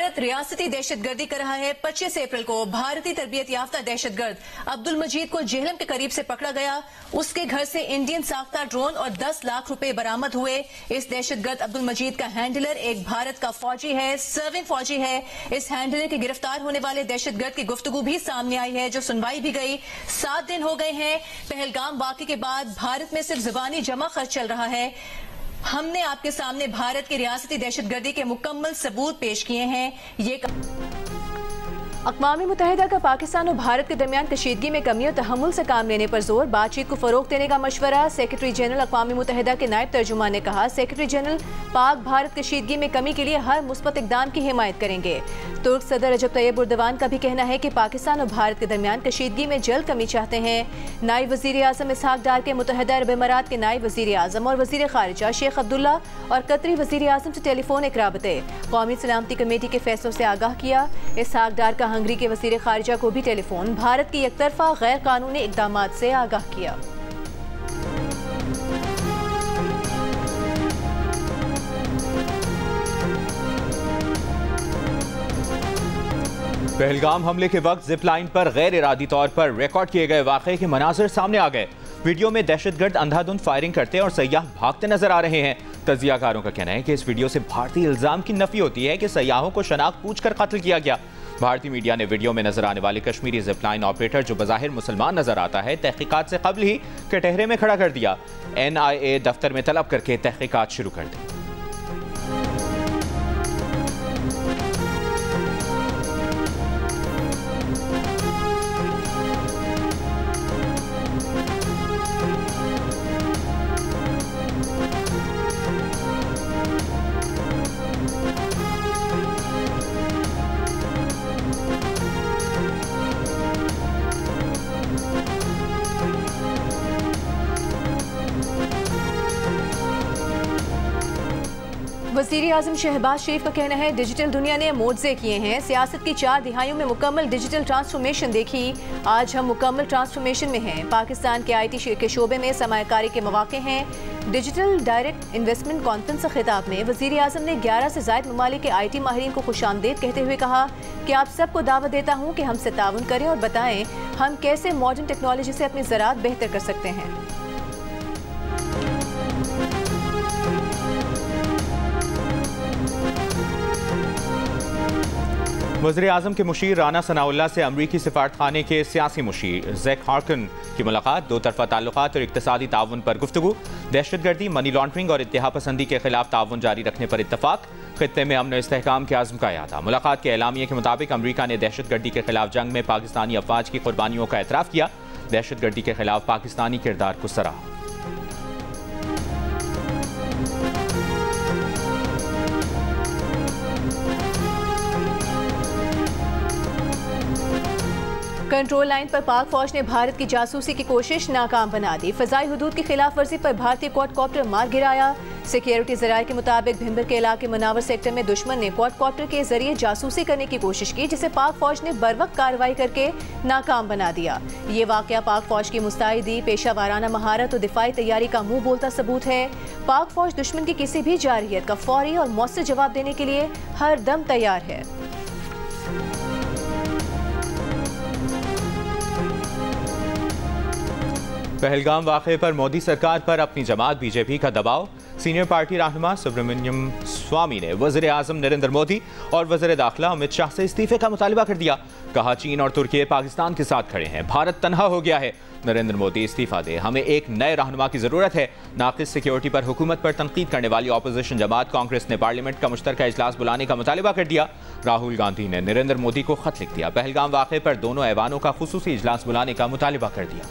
भारत रियासती दहशतगर्दी कर रहा है। 25 अप्रैल को भारतीय तरबियत याफ्ता दहशतगर्द अब्दुल मजीद को जेहलम के करीब से पकड़ा गया। उसके घर से इंडियन साख्ता ड्रोन और 10 लाख रुपए बरामद हुए। इस दहशतगर्द अब्दुल मजीद का हैंडलर एक भारत का फौजी है, सर्विंग फौजी है। इस हैंडलर के गिरफ्तार होने वाले दहशतगर्द की गुफ्तगू भी सामने आई है, जो सुनवाई भी गई। 7 दिन हो गए हैं पहलगाम वाक़े के बाद भारत में सिर्फ जुबानी जमा खर्च चल रहा है। हमने आपके सामने भारत की रियासती दहशतगर्दी के मुकम्मल सबूत पेश किए हैं। ये अक़वाम मुत्तहिदा का पाकिस्तान और भारत के दरमियान कशीदगी में कमी और तहम्मुल से काम लेने पर जोर, बातचीत को फरोग देने का मशवरा। सेक्रेटरी जनरल अक़वाम मुत्तहिदा के नायब तर्जुमान ने कहा, सेक्रेटरी जनरल पाक भारत कशीदगी में कमी के लिए हर मुस्बत इक़दाम की हिमायत करेंगे। तुर्क सदर रजब तैयब उर्दवान का भी कहना है कि पाकिस्तान और भारत के दरमियान कशीदगी में जल्द कमी चाहते हैं। नायब वज़ीर आज़म इसहाक डार के मुत्तहिदा अरब अमारात के नायब वज़ीर आज़म और वज़ीर ख़ारिजा शेख अब्दुल्ला और कतरी वज़ीर आज़म से टेलीफोनिक राबते, कौमी सलामती कमेटी के फैसलों से आगाह किया। इसहाक डार का हंगरी के वज़ीर ख़ारिजा को भी टेलीफोन भारत की एकतरफा गैर कानूनी इक़दामात से आगाह किया। पहलगाम हमले के वक्त जिप लाइन पर गैर इरादी तौर पर रिकॉर्ड किए गए वाक़े के मनाज़िर सामने आ गए। वीडियो में दहशतगर्द अंधाधुंध फायरिंग करते और सयाह भागते नजर आ रहे हैं। तजियाकारों का कहना है कि इस वीडियो से भारतीय इल्जाम की नफी होती है कि सयाहों को शनाख्त पूछकर कत्ल किया गया। भारतीय मीडिया ने वीडियो में नजर आने वाले कश्मीरी जिप लाइन ऑपरेटर, जो बज़ाहिर मुसलमान नजर आता है, तहकीकात से कबल ही कटहरे में खड़ा कर दिया। NIA दफ्तर में तलब करके तहकीकात शुरू कर दी। वज़ीर आज़म शहबाज शरीफ का कहना है, डिजिटल दुनिया ने मोज़े किए हैं। सियासत की 4 दिहाइयों में मुकम्मल डिजिटल ट्रांसफॉर्मेशन देखी। आज हम मुकम्मल ट्रांसफॉर्मेशन में हैं। पाकिस्तान के IT के शोबे में सरमायाकारी के मौके हैं। डिजिटल डायरेक्ट इन्वेस्टमेंट कॉन्फ्रेंस खिताब में वज़ीर आज़म ने 11 से ज़ायद ममालिक के IT माहिरीन को खुशामदीद कहते हुए कहा कि आप सबको दावत देता हूँ कि हमसे ताउन करें और बताएं हम कैसे मॉडर्न टेक्नोलॉजी से अपनी ज़राअत बेहतर कर सकते हैं। वज़ीर आज़म के मुशीर राना सनाउल्लाह से अमरीकी सिफारतखाने के सियासी मुशीर ज़ैक हार्कन की मुलाकात। 2 तरफ़ा ताल्लुकात और इक़्तिसादी ताउन पर गुफ्तगू। दहशतगर्दी, मनी लॉन्ड्रिंग और इत्तेहा पसंदी के खिलाफ ताउन जारी रखने पर इत्तफाक। खित्ते में अमन और इस्तेहकाम के आज़म का यादा। मुलाकात के एलामिये के मुताबिक अमरीका ने दहशतगर्दी के खिलाफ जंग में पाकिस्तानी अफवाज की कुर्बानियों का एतराफ़ किया। दहशतगर्दी के खिलाफ पाकिस्तानी किरदार को सराहा। कंट्रोल लाइन पर पाक फौज ने भारत की जासूसी की कोशिश नाकाम बना दी। फ़ज़ाई हुदूद की खिलाफ वर्जी पर भारतीय क्वाडकॉप्टर मार गिराया। सिक्योरिटी ज़राए के मुताबिक भिंबर के इलाके मुनावर सेक्टर में दुश्मन ने क्वाडकॉप्टर के जरिए जासूसी करने की कोशिश की, जिसे पाक फौज ने बरवक्त कार्रवाई करके नाकाम बना दिया। ये वाक़या पाक फौज की मुस्तैदी, पेशा वाराना महारत और दिफाई तैयारी का मुंह बोलता सबूत है। पाक फौज दुश्मन की किसी भी जारहियत का फौरी और मौसर जवाब देने के लिए हर दम तैयार है। पहलगाम वाक़े पर मोदी सरकार पर अपनी जमात BJP का दबाव। सीनियर पार्टी रहनुमा सुब्रमण्यम स्वामी ने वज़ीर आज़म नरेंद्र मोदी और वज़ीर दाखिला अमित शाह से इस्तीफे का मुतालबा कर दिया। कहा, चीन और तुर्की पाकिस्तान के साथ खड़े हैं, भारत तन्हा हो गया है। नरेंद्र मोदी इस्तीफा दे, हमें एक नए रहनुमा की ज़रूरत है। नाक़िस सिक्योरिटी पर हुकूमत पर तनकीद करने वाली अपोजिशन जमात कांग्रेस ने पार्लियामेंट का मुश्तरका इजलास बुलाने का मुतालबा कर दिया। राहुल गांधी ने नरेंद्र मोदी को खत लिख दिया। पहलगाम वाक़े पर दोनों ऐवानों का खुसूसी इजलास बुलाने का मुतालबा कर दिया।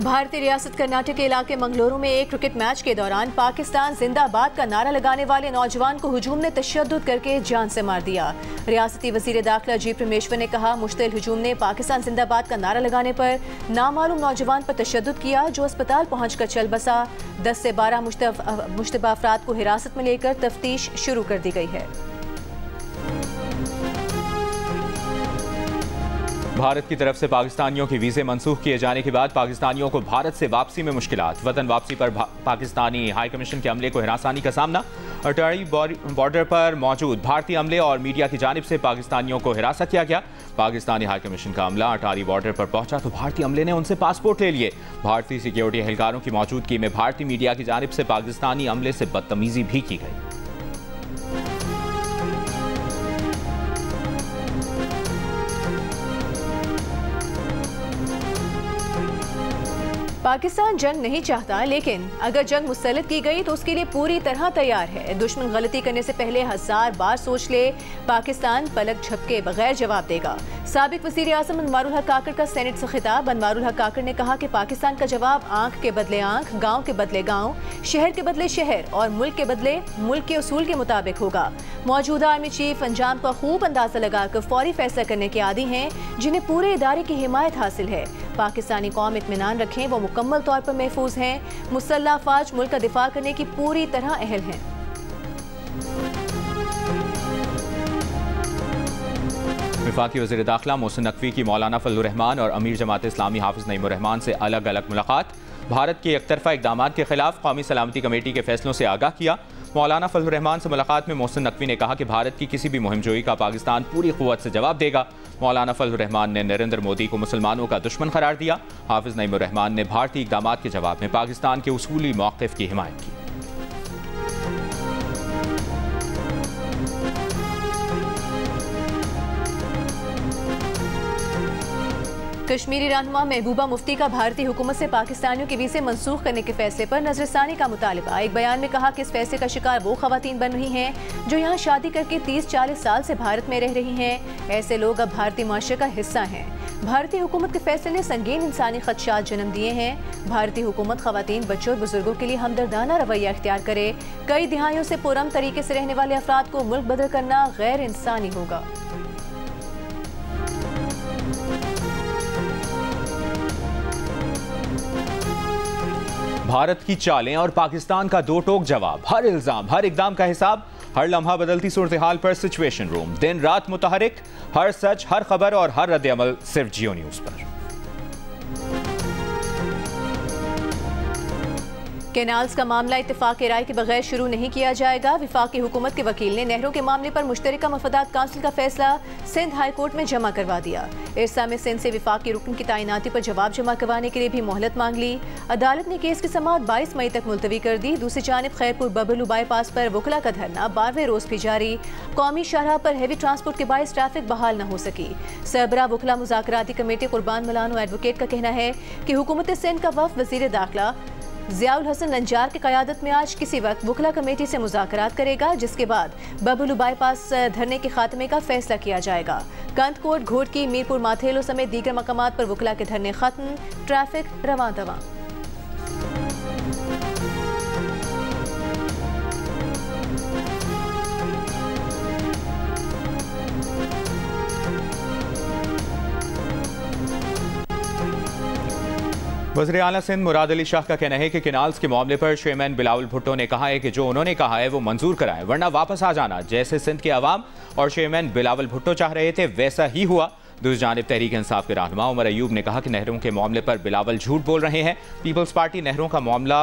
भारतीय रियासत कर्नाटक के इलाके मंगलुरु में एक क्रिकेट मैच के दौरान पाकिस्तान जिंदाबाद का नारा लगाने वाले नौजवान को हुजूम ने तशद्दुद करके जान से मार दिया। रियासती वजीर दाखिला जी परमेश्वर ने कहा, मुश्तिल हुजूम ने पाकिस्तान जिंदाबाद का नारा लगाने पर नामालूम नौजवान पर तशद्दुद किया, जो अस्पताल पहुंचकर चल बसा। 10 से 12 मुश्तबा अफराद को हिरासत में लेकर तफ्तीश शुरू कर दी गई है। भारत की तरफ से पाकिस्तानियों के वीज़े मनसूख किए जाने के बाद पाकिस्तानियों को भारत से वापसी में मुश्किलात। वतन वापसी पर पाकिस्तानी हाई कमीशन के अमले को हिरासानी का सामना। अटारी बॉर्डर पर मौजूद भारतीय अमले और मीडिया की जानिब से पाकिस्तानियों को हिरासत किया गया। पाकिस्तानी हाई कमीशन का अमला अटारी बॉर्डर पर पहुंचा तो भारतीय अमले ने उनसे पासपोर्ट ले लिए। भारतीय सिक्योरिटी एहलकारों की मौजूदगी में भारतीय मीडिया की जानिब से पाकिस्तानी अमले से बदतमीजी भी की गई। पाकिस्तान जंग नहीं चाहता, लेकिन अगर जंग मुस्तलद की गई तो उसके लिए पूरी तरह तैयार है। दुश्मन गलती करने से पहले 1000 बार सोच ले, पाकिस्तान पलक झपके बगैर जवाब देगा। साबिक वज़ीर आज़म अनवारुल हक काकड़ का सेनेट से खिताब। अनवारुल हक काकड़ ने कहा कि पाकिस्तान का जवाब आंख के बदले आंख, गाँव के बदले गाँव, शहर के बदले शहर और मुल्क के बदले मुल्क के उसूल के मुताबिक होगा। मौजूदा आर्मी चीफ अंजाम का खूब अंदाजा लगाकर फौरी फैसला करने के आदी हैं, जिन्हें पूरे इदारे की हिमायत हासिल है। पाकिस्तानी कौम इत्मीनान रखें, वो मुकम्मल तौर पर महफूज हैं। मुसल्लह अफवाज मुल्क का दिफा करने की पूरी तरह अहल हैं। वफाकी वज़ीर दाखिला मोहसिन नकवी की मौलाना फजलुर रहमान और अमीर जमात इस्लामी हाफिज नईमुर रहमान से अलग अलग मुलाकात। भारत के एकतरफा इक़दाम के खिलाफ कौमी सलामती कमेटी के फैसलों से आगाह किया। मौलाना फजलुर रहमान से मुलाकात में मोहसिन नकवी ने कहा कि भारत की किसी भी मुहिमजोई का पाकिस्तान पूरी क़ुव्वत से जवाब देगा। मौलाना फजलुर रहमान ने नरेंद्र मोदी को मुसलमानों का दुश्मन करार दिया। हाफिज नईमुर रहमान ने भारतीय इक़दाम के जवाब में पाकिस्तान के उसूली मौक़िफ़ की हिमायत की। कश्मीरी रहनुमा महबूबा मुफ्ती का भारतीय हुकूमत से पाकिस्तानियों के वीज़े मनसूख करने के फैसले पर नजरसानी का मुतालिबा। एक बयान में कहा कि इस फैसले का शिकार वो खवातीन बन रही हैं जो यहाँ शादी करके 30-40 साल से भारत में रह रही हैं। ऐसे लोग अब भारतीय माशरे का हिस्सा हैं। भारतीय हुकूमत के फैसले ने संगीन इंसानी खदशात जन्म दिए हैं। भारतीय हुकूमत खवातीन, बच्चों और बुजुर्गों के लिए हमदर्दाना रवैया इख्तियार करे। कई दिहाइयों से पुरअमन तरीके से रहने वाले अफराद को मुल्क बदल करना गैर इंसानी होगा। भारत की चालें और पाकिस्तान का दो टोक जवाब। हर इल्जाम, हर इकदाम का हिसाब। हर लम्हा बदलती सूरत हाल पर सिचुएशन रूम। दिन रात मुतहरिक। हर सच, हर खबर और हर रद्द अमल सिर्फ जियो न्यूज़ पर। कैनाल्स का मामला इत्तेफाक राय के बगैर शुरू नहीं किया जाएगा। वफाकी हुकूमत के वकील ने नहरों के मामले पर मुश्तरका मफादात काउंसिल का फैसला सिंध हाई कोर्ट में जमा करवा दिया। इरसा में सिंध से वफाकी रुकन की तैनाती पर जवाब जमा करवाने के लिए भी मोहलत मांग ली। अदालत ने केस की समाअत 22 मई तक मुलतवी कर दी। दूसरी जानिब खैरपुर बबलू बाईपास पर वकला का धरना 12वें रोज भी जारी। कौमी शाहराह पर हैवी ट्रांसपोर्ट के बायस ट्रैफिक बहाल न हो सकी। सरबराह वकला मुज़ाकराती कमेटी कुर्बान मलानो एडवोकेट का कहना है कि हुकूमत सिंध का वफ़द वज़ीर दाखिला ज़ियाउल हसन लंजार की क़यादत में आज किसी वक्त वकला कमेटी से मुज़ाकरात करेगा, जिसके बाद बबलू बाईपास धरने के खात्मे का फैसला किया जाएगा। कंदकोट, घोटकी, मीरपुर, माथेलो समेत दीगर मकामात पर वकला के धरने खत्म। ट्रैफिक रवां दवां। वज़ीर आला सिंध मुराद अली शाह का कहना है कि कैनाल्स के मामले पर चेयरमैन बिलावल भुट्टो ने कहा है कि जो उन्होंने कहा है वो मंजूर कराएं, वरना वापस आ जाना। जैसे सिंध के अवाम और चेयरमैन बिलावल भुट्टो चाह रहे थे वैसा ही हुआ। दूसरी जानिब तहरीक इंसाफ के रहनुमा उमर अयूब ने कहा कि नहरों के मामले पर बिलावल झूठ बोल रहे हैं। पीपल्स पार्टी नहरों का मामला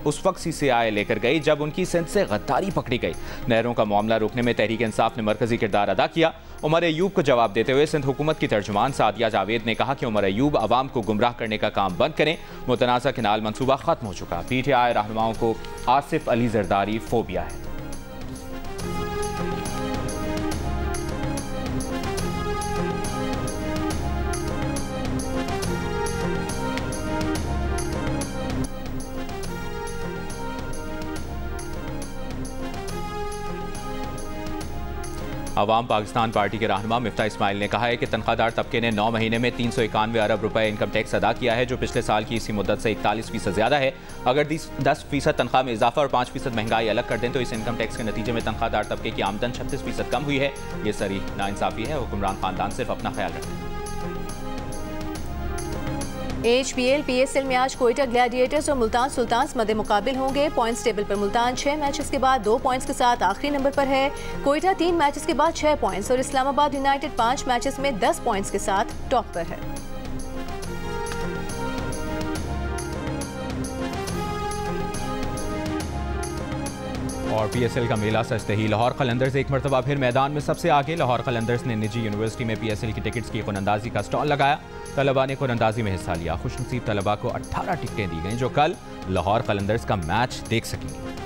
उस वक्त CCI लेकर गई जब उनकी सिंध से गद्दारी पकड़ी गई। नहरों का मामला रोकने में तहरीक इंसाफ ने मरकजी किरदार अदा किया। उमर अयूब को जवाब देते हुए सिंध हुकूमत की तर्जुमान सादिया जावेद ने कहा कि उमर अयूब अवाम को गुमराह करने का काम बंद करें। मुतनाज़ा कैनाल मंसूबा खत्म हो चुका। PTI रहनुमाओं को आसिफ अली जरदारी फोबिया है। अवाम पाकिस्तान पार्टी के रहनुमा मिफ्ता इस्माइल ने कहा है कि तनख्वाहदार तबके ने 9 महीने में 391 अरब रुपए इनकम टैक्स अदा किया है, जो पिछले साल की इसी मुद्दत से 41% ज़्यादा है। अगर 10% तनख्वाह में इजाफा और 5% महंगाई अलग कर दें तो इस इनकम टैक्स के नतीजे में तनख्वाहदार तबके की आमदन 36% कम हुई है। ये सरीह नाइंसाफ़ी है। हुक्मरान खानदान सिर्फ अपना ख्याल रखते हैं। HPL PSL में आज कोयटा ग्लैडिएटर्स और मुल्तान सुल्तान्स मध्य मुकाबिल होंगे। पॉइंट्स टेबल पर मुल्तान 6 मैचेस के बाद 2 पॉइंट्स के साथ आखिरी नंबर पर है। कोयटा 3 मैचेस के बाद 6 पॉइंट्स और इस्लामाबाद यूनाइटेड 5 मैचेस में 10 पॉइंट्स के साथ टॉप पर है। और PSL का मेला सजते ही लाहौर कलंदर्स एक मरतबा फिर मैदान में सबसे आगे। लाहौर कलंदर्स ने निजी यूनिवर्सिटी में PSL की टिकट्स की कुरअंदाजी का स्टॉल लगाया। तलबा ने कुरअंदाजी में हिस्सा लिया। खुशनसीब तलबा को 18 टिकटें दी गईं जो कल लाहौर कलंदर्स का मैच देख सकेंगे।